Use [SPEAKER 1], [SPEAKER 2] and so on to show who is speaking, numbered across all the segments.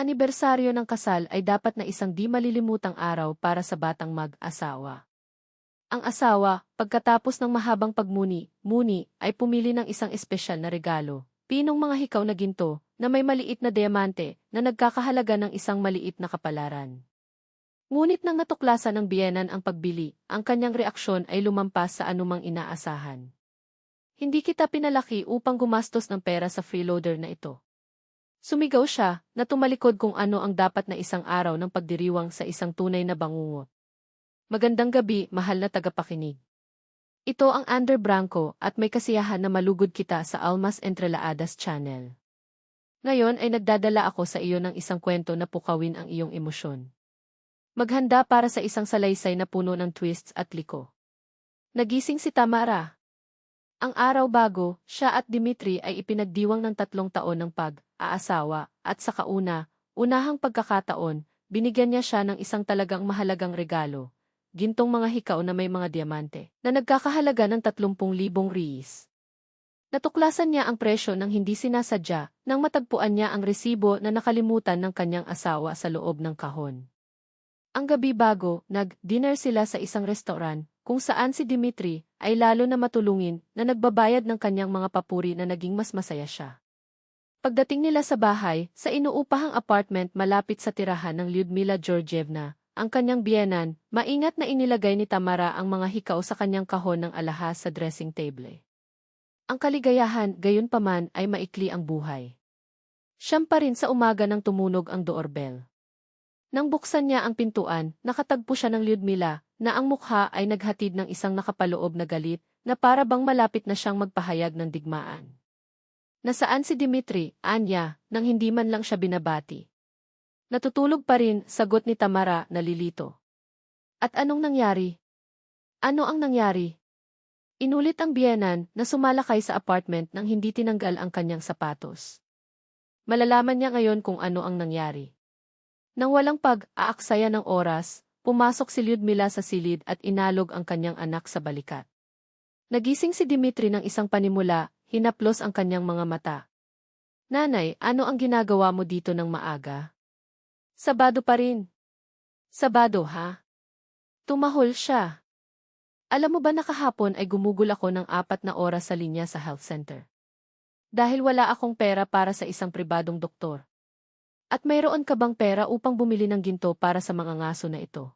[SPEAKER 1] anibersaryo ng kasal ay dapat na isang di malilimutang araw para sa batang mag-asawa. Ang asawa, pagkatapos ng mahabang pagmuni-muni, ay pumili ng isang espesyal na regalo. Pinong mga hikaw na ginto, na may maliit na diamante, na nagkakahalaga ng isang maliit na kapalaran. Ngunit nang natuklasan ng biyenan ang pagbili, ang kanyang reaksyon ay lumampas sa anumang inaasahan. Hindi kita pinalaki upang gumastos ng pera sa freeloader na ito. Sumigaw siya, na tumalikod kung ano ang dapat na isang araw ng pagdiriwang sa isang tunay na bangungot. Magandang gabi, mahal na tagapakinig. Ito ang Ander Branco at may kasiyahan na malugod kita sa Almas Entrelaadas Channel. Ngayon ay nagdadala ako sa iyo ng isang kwento na pukawin ang iyong emosyon. Maghanda para sa isang salaysay na puno ng twists at liko. Nagising si Tamara. Ang araw bago, siya at Dimitri ay ipinagdiwang ng 3 taon ng pag-aasawa, at sa unahang pagkakataon, binigyan niya siya ng isang talagang mahalagang regalo, gintong mga hikaw na may mga diamante, na nagkakahalaga ng 30,000 riyos. Natuklasan niya ang presyo ng hindi sinasadya, nang matagpuan niya ang resibo na nakalimutan ng kanyang asawa sa loob ng kahon. Ang gabi bago, nag-dinner sila sa isang restaurant, kung saan si Dimitri ay lalo na matulungin na nagbabayad ng kanyang mga papuri na naging mas masaya siya. Pagdating nila sa bahay, sa inuupahang apartment malapit sa tirahan ng Lyudmila Georgievna, ang kanyang biyenan, maingat na inilagay ni Tamara ang mga hikaw sa kanyang kahon ng alahas sa dressing table. Ang kaligayahan, gayunpaman, ay maikli ang buhay. Siyam pa rin sa umaga nang tumunog ang doorbell. Nang buksan niya ang pintuan, nakatagpo siya ng Lyudmila, na ang mukha ay naghatid ng isang nakapaloob na galit, na para bang malapit na siyang magpahayag ng digmaan. Nasaan si Dimitri, Anya, nang hindi man lang siya binabati. Natutulog pa rin, sagot ni Tamara, nalilito. At anong nangyari? Ano ang nangyari? Inulit ang biyenan, na sumalakay sa apartment nang hindi tinanggal ang kanyang sapatos. Malalaman niya ngayon kung ano ang nangyari. Nang walang pag-aaksaya ng oras, pumasok si Lyudmila sa silid at inalog ang kanyang anak sa balikat. Nagising si Dimitri ng isang panimula, hinaplos ang kanyang mga mata. Nanay, ano ang ginagawa mo dito ng maaga? Sabado pa rin. Sabado ha? Tumahol siya. Alam mo ba na kahapon ay gumugol ako ng 4 na oras sa linya sa health center? Dahil wala akong pera para sa isang pribadong doktor. At mayroon ka bang pera upang bumili ng ginto para sa mga ngaso na ito?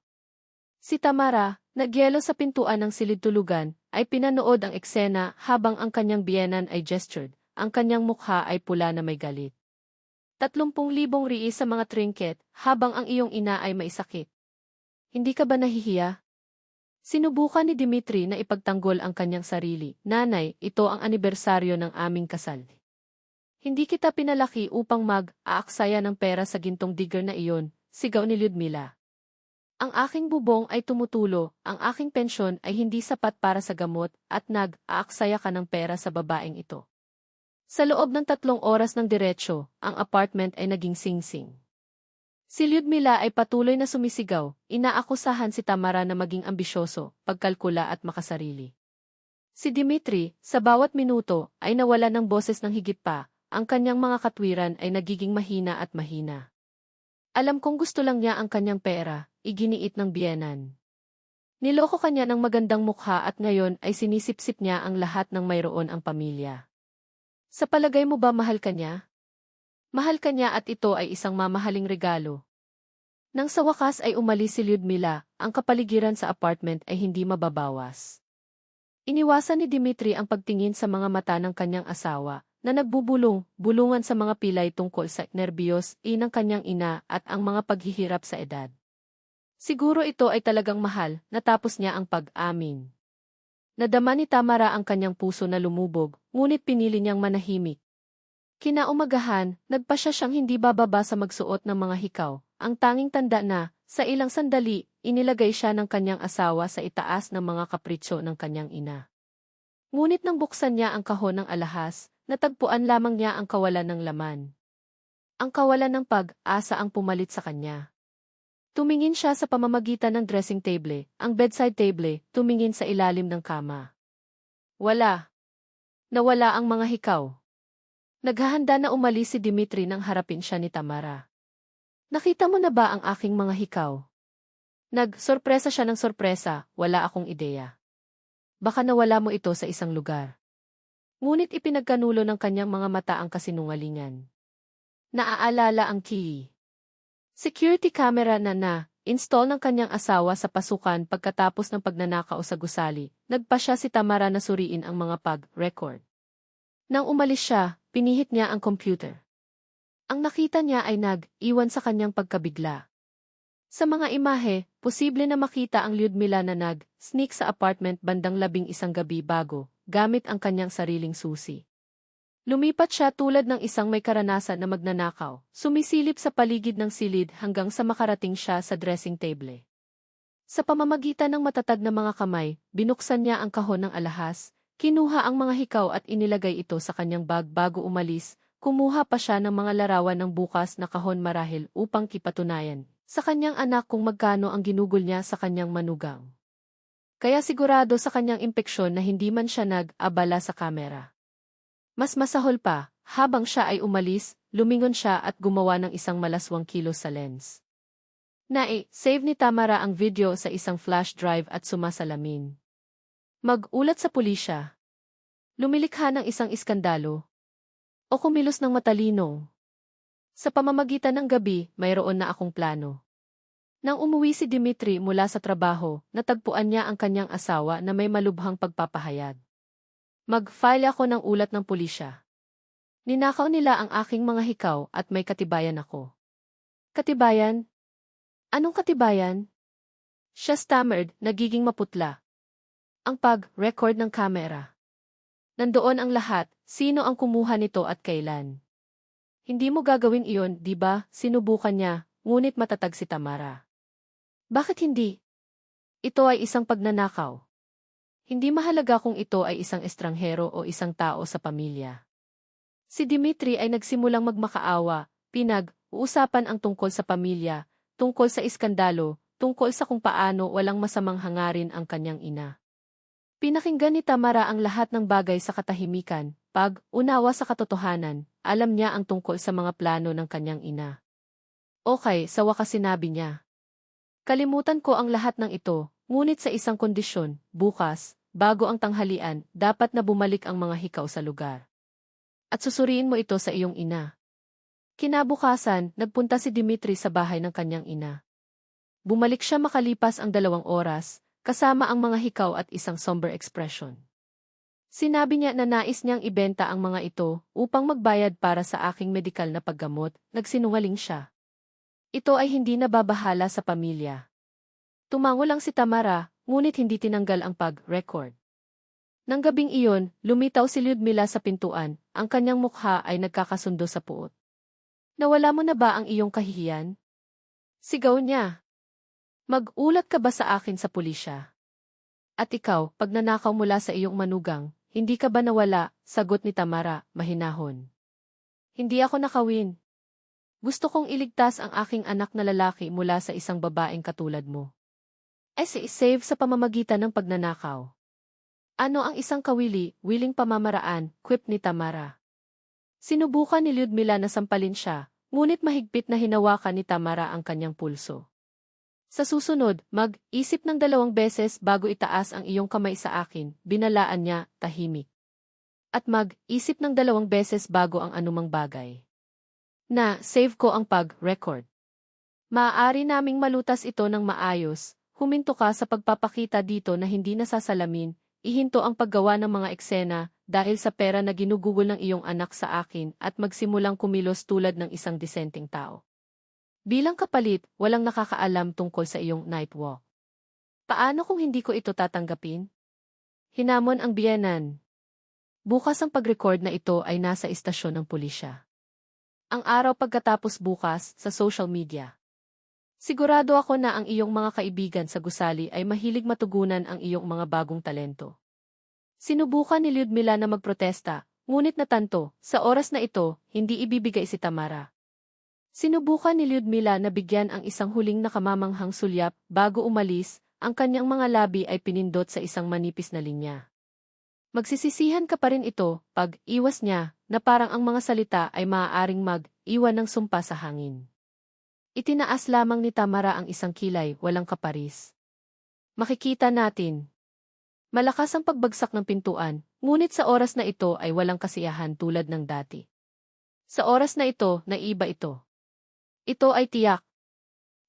[SPEAKER 1] Si Tamara, nagyelo sa pintuan ng silid-tulugan, ay pinanood ang eksena habang ang kanyang biyenan ay gestured, ang kanyang mukha ay pula na may galit. 30,000 riyos sa mga trinket, habang ang iyong ina ay maisakit. Hindi ka ba nahihiya? Sinubukan ni Dimitri na ipagtanggol ang kanyang sarili. Nanay, ito ang anibersaryo ng aming kasal. Hindi kita pinalaki upang mag-aaksaya ng pera sa gintong digger na iyon, sigaw ni Lyudmila. Ang aking bubong ay tumutulo, ang aking pensyon ay hindi sapat para sa gamot, at nag-aaksaya ka ng pera sa babaeng ito. Sa loob ng 3 oras ng diretsyo, ang apartment ay naging sing-sing. Si Lyudmila ay patuloy na sumisigaw, inaakusahan si Tamara na maging ambisyoso, pagkalkula at makasarili. Si Dimitri, sa bawat minuto, ay nawala ng boses ng higit pa. Ang kanyang mga katwiran ay nagiging mahina at mahina. Alam kong gusto lang niya ang kanyang pera, iginiit ng biyenan. Niloko kanya ng magandang mukha at ngayon ay sinisipsip niya ang lahat ng mayroon ang pamilya. Sa palagay mo ba mahal ka niya? Mahal ka niya at ito ay isang mamahaling regalo. Nang sa wakas ay umalis si Lyudmila, ang kapaligiran sa apartment ay hindi mababawas. Iniwasan ni Dimitri ang pagtingin sa mga mata ng kanyang asawa, na nagbubulong-bulungan sa mga pilay tungkol sa nerbiyos ng kanyang ina at ang mga paghihirap sa edad. Siguro ito ay talagang mahal, natapos niya ang pag-amin. Nadama ni Tamara ang kanyang puso na lumubog, ngunit pinili niyang manahimik. Kinaumagahan, nagpa siyang hindi bababa sa magsuot ng mga hikaw, ang tanging tanda na, sa ilang sandali, inilagay siya ng kanyang asawa sa itaas ng mga kapritsyo ng kanyang ina. Ngunit nang buksan niya ang kahon ng alahas, natagpuan lamang niya ang kawalan ng laman. Ang kawalan ng pag-asa ang pumalit sa kanya. Tumingin siya sa pamamagitan ng dressing table, ang bedside table, tumingin sa ilalim ng kama. Wala. Nawala ang mga hikaw. Naghahanda na umalis si Dimitri nang harapin siya ni Tamara. Nakita mo na ba ang aking mga hikaw? Nag-sorpresa siya ng sorpresa, wala akong ideya. Baka nawala mo ito sa isang lugar. Ngunit ipinagkanulo ng kanyang mga mata ang kasinungalingan. Naaalala ang key. Security camera install ng kanyang asawa sa pasukan pagkatapos ng pagnanakaw sa gusali. Nagpa siya si Tamara na suriin ang mga pag-record. Nang umalis siya, pinihit niya ang computer. Ang nakita niya ay nag-iwan sa kanyang pagkabigla. Sa mga imahe, posible na makita ang Lyudmila na nag-sneak sa apartment bandang 11 gabi bago, gamit ang kanyang sariling susi. Lumipat siya tulad ng isang may karanasan na magnanakaw, sumisilip sa paligid ng silid hanggang sa makarating siya sa dressing table. Sa pamamagitan ng matatag na mga kamay, binuksan niya ang kahon ng alahas, kinuha ang mga hikaw at inilagay ito sa kanyang bag bago umalis. Kumuha pa siya ng mga larawan ng bukas na kahon marahil upang kipatunayan sa kanyang anak kung magkano ang ginugol niya sa kanyang manugang. Kaya sigurado sa kanyang impeksyon na hindi man siya nag-abala sa kamera. Mas masahol pa, habang siya ay umalis, lumingon siya at gumawa ng isang malaswang kilos sa lens. Save ni Tamara ang video sa isang flash drive at sumasalamin. Mag-ulat sa pulisya. Lumilikha ng isang iskandalo. O kumilos ng matalino. Sa pamamagitan ng gabi, mayroon na akong plano. Nang umuwi si Dimitri mula sa trabaho, natagpuan niya ang kanyang asawa na may malubhang pagpapahayag. Mag-file ako ng ulat ng pulisya. Ninakaw nila ang aking mga hikaw at may katibayan ako. Katibayan? Anong katibayan? Siya stammered, nagiging maputla. Ang pag-record ng kamera. Nandoon ang lahat, sino ang kumuha nito at kailan. Hindi mo gagawin iyon, di ba? Sinubukan niya, ngunit matatag si Tamara. Bakit hindi? Ito ay isang pagnanakaw. Hindi mahalaga kung ito ay isang estranghero o isang tao sa pamilya. Si Dimitri ay nagsimulang magmakaawa, pinag-uusapan ang tungkol sa pamilya, tungkol sa iskandalo, tungkol sa kung paano walang masamang hangarin ang kanyang ina. Pinakinggan ni Tamara ang lahat ng bagay sa katahimikan, pag-unawa sa katotohanan, alam niya ang tungkol sa mga plano ng kanyang ina. Okay, sa wakas sinabi niya. Kalimutan ko ang lahat ng ito, ngunit sa isang kondisyon, bukas, bago ang tanghalian, dapat na bumalik ang mga hikaw sa lugar. At susuriin mo ito sa iyong ina. Kinabukasan, nagpunta si Dimitri sa bahay ng kanyang ina. Bumalik siya makalipas ang 2 oras, kasama ang mga hikaw at isang somber expression. Sinabi niya na nais niyang ibenta ang mga ito upang magbayad para sa aking medikal na paggamot, nagsinungaling siya. Ito ay hindi nababahala sa pamilya. Tumango lang si Tamara, ngunit hindi tinanggal ang pag-record. Nang gabing iyon, lumitaw si Lyudmila sa pintuan, ang kanyang mukha ay nagkakasundo sa puot. Nawala mo na ba ang iyong kahihiyan? Sigaw niya. Mag-ulat ka ba sa akin sa pulisya? At ikaw, pagnanakaw mula sa iyong manugang, hindi ka ba nawala? Sagot ni Tamara, mahinahon. Hindi ako nakawin. Gusto kong iligtas ang aking anak na lalaki mula sa isang babaeng katulad mo. Save sa pamamagitan ng pagnanakaw. Ano ang isang wiling pamamaraan, quip ni Tamara. Sinubukan ni Lyudmila na sampalin siya, ngunit mahigpit na hinawakan ni Tamara ang kanyang pulso. Sa susunod, mag-isip ng 2 beses bago itaas ang iyong kamay sa akin, binalaan niya, tahimik. At mag-isip ng 2 beses bago ang anumang bagay. Save ko ang pag-record. Maaari naming malutas ito ng maayos, huminto ka sa pagpapakita dito na hindi nasasalamin, ihinto ang paggawa ng mga eksena, dahil sa pera na ginugugol ng iyong anak sa akin at magsimulang kumilos tulad ng isang disenteng tao. Bilang kapalit, walang nakakaalam tungkol sa iyong night walk. Paano kung hindi ko ito tatanggapin? Hinamon ang biyenan. Bukas ang pag-record na ito ay nasa istasyon ng pulisya. Ang araw pagkatapos bukas, sa social media. Sigurado ako na ang iyong mga kaibigan sa gusali ay mahilig matugunan ang iyong mga bagong talento. Sinubukan ni Lyudmila na magprotesta, ngunit natanto, sa oras na ito, hindi ibibigay si Tamara. Sinubukan ni Lyudmila na bigyan ang isang huling nakamamanghang sulyap bago umalis, ang kanyang mga labi ay pinindot sa isang manipis na linya. Magsisisihan ka pa rin ito, pag-iwas niya, na parang ang mga salita ay maaaring mag-iwan ng sumpa sa hangin. Itinaas lamang ni Tamara ang isang kilay, walang kaparis. Makikita natin. Malakas ang pagbagsak ng pintuan, ngunit sa oras na ito ay walang kasiyahan tulad ng dati. Sa oras na ito, naiba ito. Ito ay tiyak.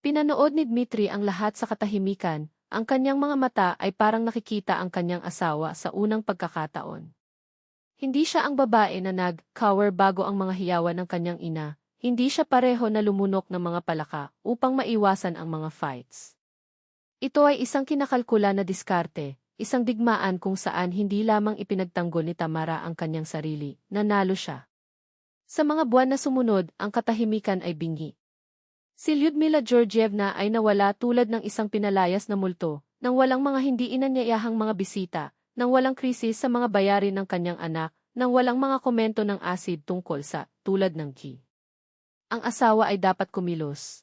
[SPEAKER 1] Pinanood ni Dmitry ang lahat sa katahimikan, ang kanyang mga mata ay parang nakikita ang kanyang asawa sa unang pagkakataon. Hindi siya ang babae na nag-cower bago ang mga hiyawan ng kanyang ina, hindi siya pareho na lumunok ng mga palaka upang maiwasan ang mga fights. Ito ay isang kinakalkula na diskarte, isang digmaan kung saan hindi lamang ipinagtanggol ni Tamara ang kanyang sarili, nanalo siya. Sa mga buwan na sumunod, ang katahimikan ay bingi. Si Lyudmila Georgievna ay nawala tulad ng isang pinalayas na multo, nang walang mga hindi inanyayahang mga bisita, nang walang krisis sa mga bayarin ng kanyang anak, nang walang mga komento ng asid tungkol sa tulad ng Ki. Ang asawa ay dapat kumilos.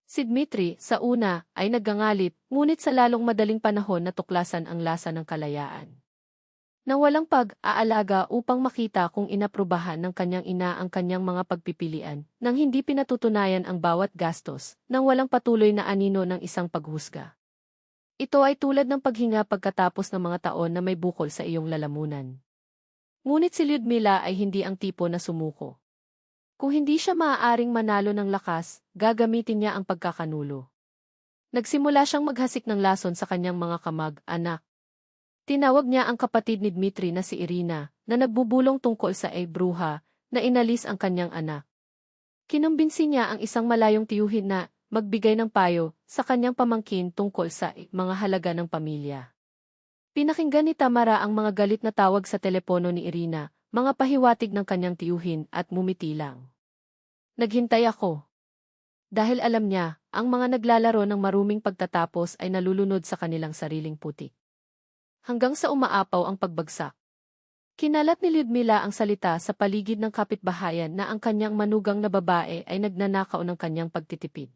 [SPEAKER 1] Si Dmitry, sa una, ay naggangalit, ngunit sa lalong madaling panahon natuklasan ang lasa ng kalayaan. Nang walang pag-aalaga upang makita kung inaprubahan ng kanyang ina ang kanyang mga pagpipilian, nang hindi pinatutunayan ang bawat gastos, nang walang patuloy na anino ng isang paghusga. Ito ay tulad ng paghinga pagkatapos ng mga taon na may bukol sa iyong lalamunan. Ngunit si Lyudmila ay hindi ang tipo na sumuko. Kung hindi siya maaaring manalo ng lakas, gagamitin niya ang pagkakanulo. Nagsimula siyang maghasik ng lason sa kanyang mga kamag-anak. Tinawag niya ang kapatid ni Dmitry na si Irina, na nagbubulong tungkol sa bruha, na inalis ang kanyang anak. Kinumbinsi niya ang isang malayong tiyuhin na magbigay ng payo sa kanyang pamangkin tungkol sa mga halaga ng pamilya. Pinakinggan ni Tamara ang mga galit na tawag sa telepono ni Irina, mga pahiwatig ng kanyang tiyuhin at mumiti lang. Naghintay ako. Dahil alam niya, ang mga naglalaro ng maruming pagtatapos ay nalulunod sa kanilang sariling putik. Hanggang sa umaapaw ang pagbagsak. Kinalat ni Lyudmila ang salita sa paligid ng kapitbahayan na ang kanyang manugang na babae ay nagnanakaw ng kanyang pagtitipid.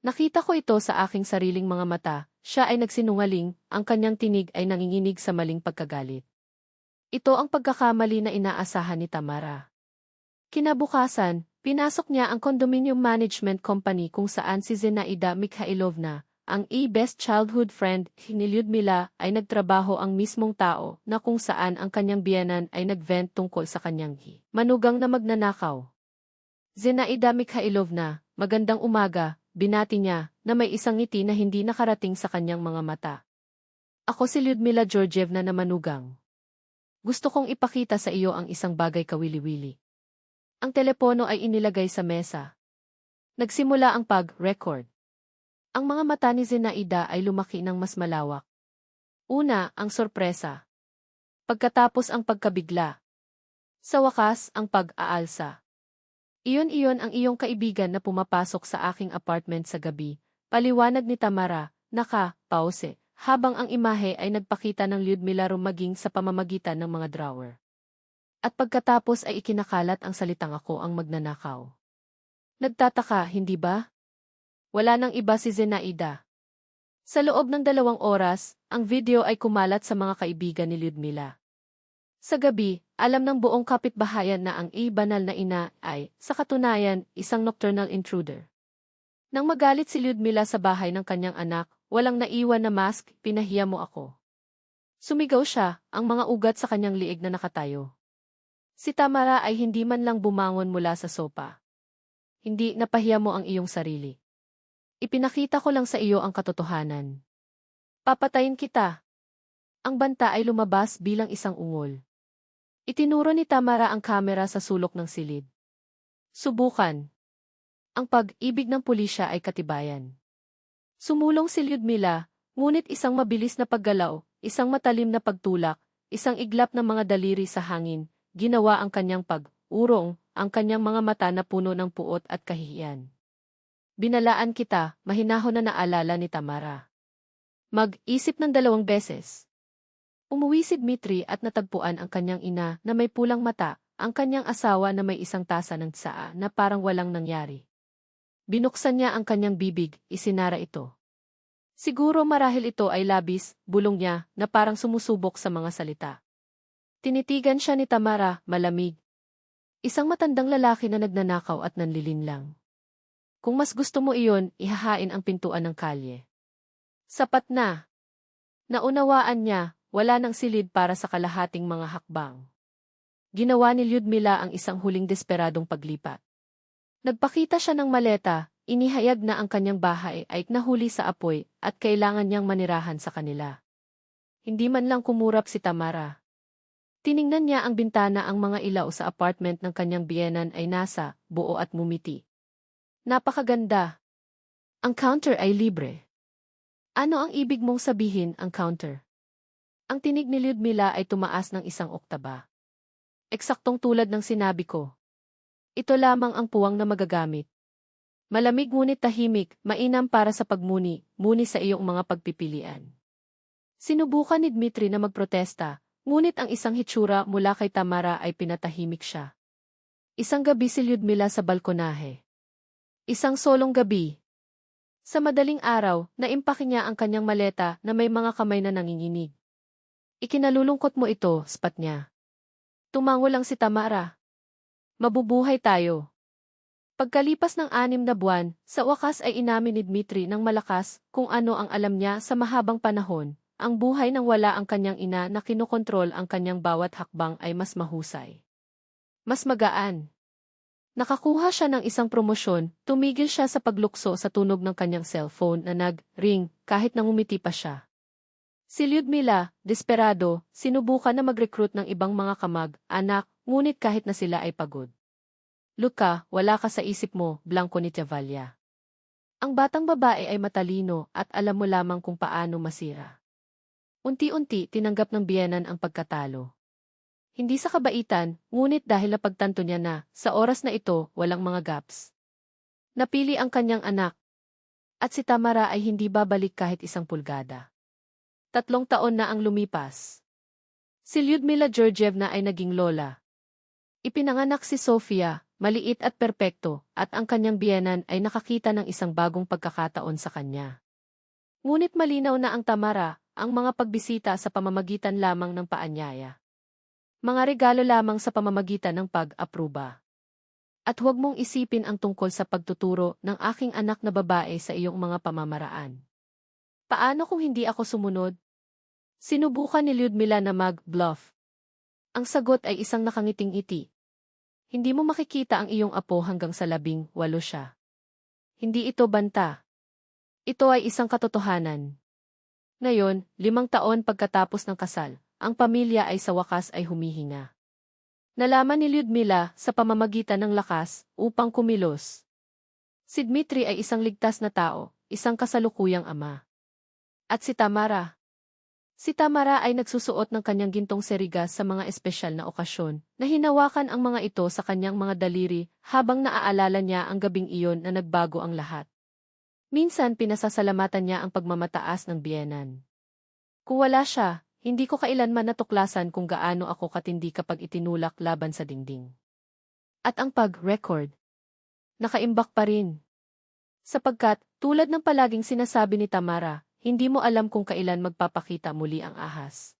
[SPEAKER 1] Nakita ko ito sa aking sariling mga mata, siya ay nagsinungaling, ang kanyang tinig ay nanginginig sa maling pagkagalit. Ito ang pagkakamali na inaasahan ni Tamara. Kinabukasan, pinasok niya ang condominium management company kung saan si Zenaida Mikhailovna, ang best childhood friend ni Lyudmila, ay nagtrabaho ang mismong tao na kung saan ang kanyang biyenan ay nagvent tungkol sa kanyang manugang na magnanakaw. Zenaida Mikhailovna, magandang umaga, binati niya, na may isang ngiti na hindi nakarating sa kanyang mga mata. Ako si Lyudmila Georgievna na manugang. Gusto kong ipakita sa iyo ang isang bagay kawili-wili. Ang telepono ay inilagay sa mesa. Nagsimula ang pag-record. Ang mga mata ni Zenaida ay lumaki ng mas malawak. Una, ang sorpresa. Pagkatapos ang pagkabigla. Sa wakas, ang pag-aalsa. Iyon ang iyong kaibigan na pumapasok sa aking apartment sa gabi, paliwanag ni Tamara, naka-pause. Habang ang imahe ay nagpakita ng Lyudmila rumaging sa pamamagitan ng mga drawer. At pagkatapos ay ikinakalat ang salitang ako ang magnanakaw. Nagtataka, hindi ba? Wala nang iba si Zenaida. Sa loob ng 2 oras, ang video ay kumalat sa mga kaibigan ni Lyudmila. Sa gabi, alam ng buong kapitbahayan na ang banal na ina ay, sa katunayan, isang nocturnal intruder. Nang magalit si Lyudmila sa bahay ng kanyang anak, walang naiwan na mask, pinahiya mo ako. Sumigaw siya, ang mga ugat sa kanyang liig na nakatayo. Si Tamara ay hindi man lang bumangon mula sa sopa. Hindi, napahiya mo ang iyong sarili. Ipinakita ko lang sa iyo ang katotohanan. Papatayin kita. Ang banta ay lumabas bilang isang ungol. Itinuro ni Tamara ang kamera sa sulok ng silid. Subukan. Ang pag-ibig ng pulisya ay katibayan. Sumulong si Lyudmila, ngunit isang mabilis na paggalaw, isang matalim na pagtulak, isang iglap ng mga daliri sa hangin, ginawa ang kanyang pag-urong, ang kanyang mga mata na puno ng puot at kahihiyan. Binalaan kita, mahinahon na naalala ni Tamara. Mag-isip ng 2 beses. Umuwi si Dmitry at natagpuan ang kanyang ina na may pulang mata, ang kanyang asawa na may isang tasa ng tsaa na parang walang nangyari. Binuksan niya ang kanyang bibig, isinara ito. Siguro marahil ito ay labis, bulong niya, na parang sumusubok sa mga salita. Tinitigan siya ni Tamara, malamig. Isang matandang lalaki na nagnanakaw at nanlilinlang. Kung mas gusto mo iyon, ihahain ang pintuan ng kalye. Sapat na. Naunawaan niya, wala nang silid para sa kalahating mga hakbang. Ginawa ni Lyudmila ang isang huling desperadong paglipat. Nagpakita siya ng maleta, inihayag na ang kanyang bahay ay nahuli sa apoy at kailangan niyang manirahan sa kanila. Hindi man lang kumurap si Tamara. Tiningnan niya ang bintana, ang mga ilaw sa apartment ng kanyang biyenan ay nasa, buo at mumiti. Napakaganda. Ang counter ay libre. Ano ang ibig mong sabihin, ang counter? Ang tinig ni Lyudmila ay tumaas ng isang oktaba. Eksaktong tulad ng sinabi ko. Ito lamang ang puwang na magagamit. Malamig ngunit tahimik, mainam para sa pagmuni, muni sa iyong mga pagpipilian. Sinubukan ni Dmitri na magprotesta, ngunit ang isang hitsura mula kay Tamara ay pinatahimik siya. Isang gabi si Lyudmila sa balkonahe. Isang solong gabi. Sa madaling araw, naimpake niya ang kanyang maleta na may mga kamay na nanginginig. Ikinalulungkot mo ito, spat niya. Tumango lang si Tamara. Mabubuhay tayo. Pagkalipas ng 6 na buwan, sa wakas ay inamin ni Dmitri ng malakas kung ano ang alam niya sa mahabang panahon. Ang buhay nang wala ang kanyang ina na kinokontrol ang kanyang bawat hakbang ay mas mahusay. Mas magaan. Nakakuha siya ng isang promosyon, tumigil siya sa paglukso sa tunog ng kanyang cellphone na nag-ring kahit nangumiti pa siya. Si Lyudmila, desperado, sinubukan na mag-recruit ng ibang mga kamag-anak, ngunit kahit na sila ay pagod. Luka, wala ka sa isip mo, Blanco ni Tavalia. Ang batang babae ay matalino at alam mo lamang kung paano masira. Unti-unti tinanggap ng biyenan ang pagkatalo. Hindi sa kabaitan, ngunit dahil napagtanto niya na, sa oras na ito, walang mga gaps. Napili ang kanyang anak. At si Tamara ay hindi babalik kahit 1 pulgada. 3 taon na ang lumipas. Si Lyudmila Georgievna ay naging lola. Ipinanganak si Sofia, maliit at perpekto, at ang kanyang biyenan ay nakakita ng isang bagong pagkakataon sa kanya. Ngunit malinaw na ang Tamara, ang mga pagbisita sa pamamagitan lamang ng paanyaya. Mga regalo lamang sa pamamagitan ng pag-apruba. At huwag mong isipin ang tungkol sa pagtuturo ng aking anak na babae sa iyong mga pamamaraan. Paano kung hindi ako sumunod? Sinubukan ni Lyudmila na mag-bluff. Ang sagot ay isang nakangiting-ngiti. Hindi mo makikita ang iyong apo hanggang sa 18 siya. Hindi ito banta. Ito ay isang katotohanan. Ngayon, 5 taon pagkatapos ng kasal, ang pamilya ay sa wakas ay humihinga. Nalaman ni Lyudmila sa pamamagitan ng lakas upang kumilos. Si Dmitri ay isang ligtas na tao, isang kasalukuyang ama. At si Tamara. Si Tamara ay nagsusuot ng kanyang gintong serigas sa mga espesyal na okasyon, na hinawakan ang mga ito sa kanyang mga daliri habang naaalala niya ang gabing iyon na nagbago ang lahat. Minsan pinasasalamatan niya ang pagmamataas ng biyenan. Kung wala siya, hindi ko kailanman natuklasan kung gaano ako katindi kapag itinulak laban sa dingding. At ang pag-record, nakaimbak pa rin. Sapagkat, tulad ng palaging sinasabi ni Tamara, hindi mo alam kung kailan magpapakita muli ang ahas.